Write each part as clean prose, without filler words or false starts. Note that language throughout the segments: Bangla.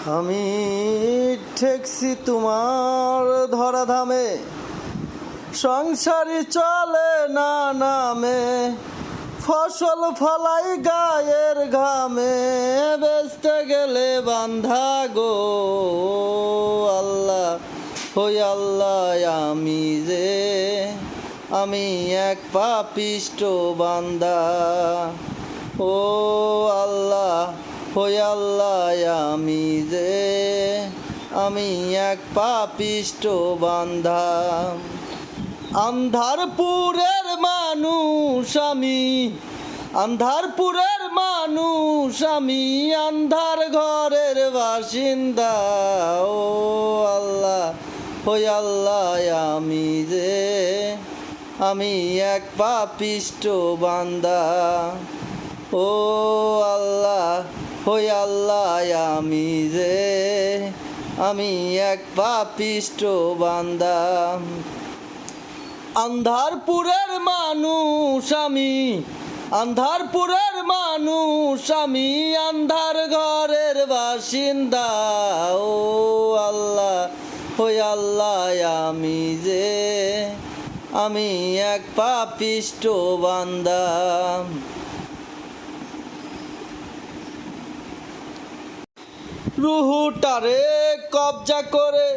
আমি ঠেকছি তোমার ধরাধামে, সংসারই চলে না নামে, ফসল ফলাই গায়ের ঘামে, বেচতে গেলে বান্ধা গো আল্লাহ, হই আল্লাহ আমি এক পাপিষ্ট বান্দা। ও আল্লাহ, হই আল্লাহ আমি এক পাপিষ্ট বান্দা। আন্ধারপুরের মানুষ আমি, আন্ধারপুরের মানুষ আমি, আন্ধার ঘরের বাসিন্দা। ও আল্লাহ, হই আল্লাহ আমি এক পাপিষ্ট বান্দা। ও আল্লাহ, হই আল্লাহ আমি এক পাপিষ্ট বান্দা। আন্ধারপুরের মানুষ আমি, আন্ধারপুরের মানুষ আমি, আন্ধার ঘরের বাসিন্দা। ও আল্লাহ, হই আল্লাহ আমি এক পাপিষ্ট বান্দা। রুহুটারে কবজা করে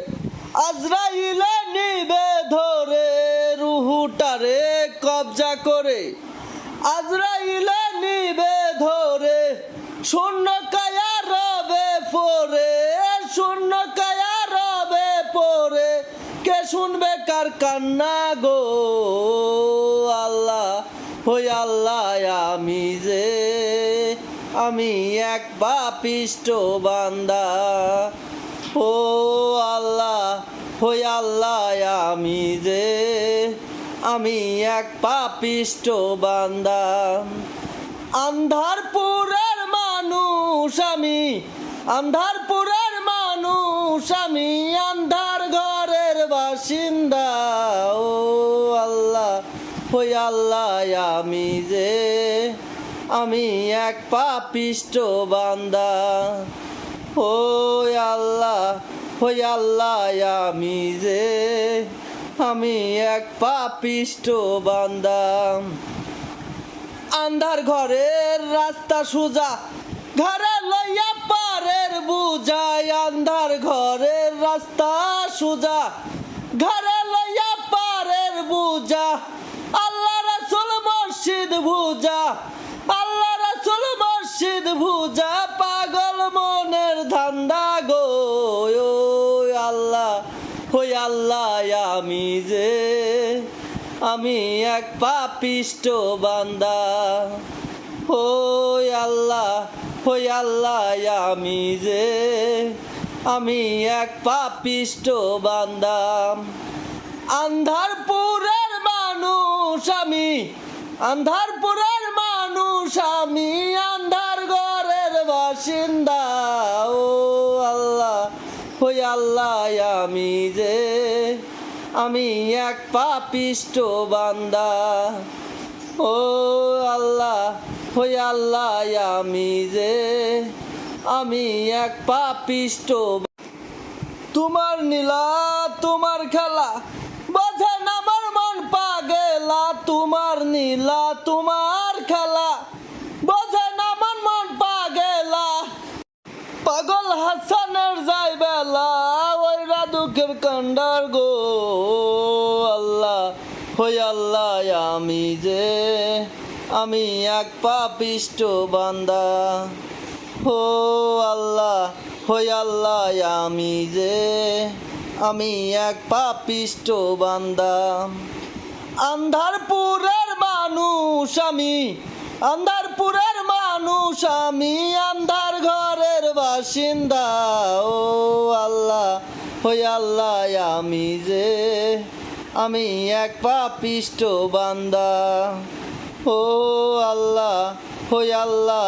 আজরাইলে নিবে ধরে, রুহুটারে কবজা করে আজরাইলে নিবে ধরে, শূন্য কায়া রবে পরে, শূন্য কায়া রবে পরে, কে শুনবে কার কান্না গো আল্লাহ, হই আল্লাহ আমি এক পাপিষ্ট বান্দা। ও আল্লাহ, হই আল্লাহ আমি এক পাপিষ্ট বান্দা। আন্ধারপুরের মানুষ আমি, আন্ধারপুরের মানুষ আমি, আন্ধার ঘরের বাসিন্দা। ও আল্লাহ, হই আল্লাহ আমি এক পাপিষ্ট বান্দা। ও আল্লাহ, হই আল্লাহ আমি এক পাপিষ্ট বান্দা। আন্ধার ঘরের রাস্তা সোজা, ঘরে লইয়া পারের বুঝাই, আন্ধার ঘরের রাস্তা সোজা, ঘরে লইয়া পারের বুঝা, আল্লাহ রাসূল মসজিদ ভুজা, আল্লাহ রাসূল মসজিদ ভুজা, পাগল মনের ধান্দা গো আল্লাহ, হই আল্লাহ আমি এক পাপিষ্ট বান্দা। ও আল্লাহ, হই আল্লাহ আমি এক পাপিষ্ট বান্দা। আন্ধারপুরের মানুষ আমি, আন্ধারপুরের মানুষ আমি, আন্ধার ঘরের বাসিন্দা। ও আল্লাহ, হই আল্লাহ আমি এক পাপিষ্ট বান্দা। ও আল্লাহ, হই আল্লাহ আমি এক পাপিষ্ট। তোমার নীলা তোমার খেলা বোঝে না আমার মন পাগেলা, তোমার নীলা তোমার খেলা বোঝে না আমার মন পাগেলা, পাগল হাসানের যাই বেলা, ওইরা দুঃখের কান্ডার গো আল্লাহ, হই আল্লাহ আমি এক পাপিষ্ট বান্দা। ও আল্লাহ, হই আল্লাহ আমি এক পাপিষ্ট বান্দা। আন্ধারপুরের মানুষ আমি, আন্ধারপুরের মানুষ আমি, আন্ধার ঘরের বাসিন্দা। ও আল্লাহ, হই আল্লাহ আমি এক পাপিষ্ট বান্দা। ও আল্লাহ, হই আল্লাহ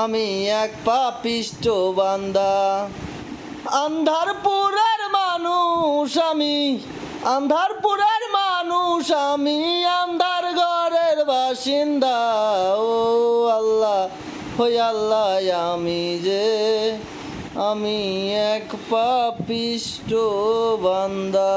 আমি এক পাপিষ্ট বান্দা। আন্ধারপুরের মানুষ আমি, আন্ধারপুরের মানুষ আমি, আন্ধার ঘরের বাসিন্দা। ও আল্লাহ, হই আল্লাহ আমি এক পাপিষ্ট বান্দা।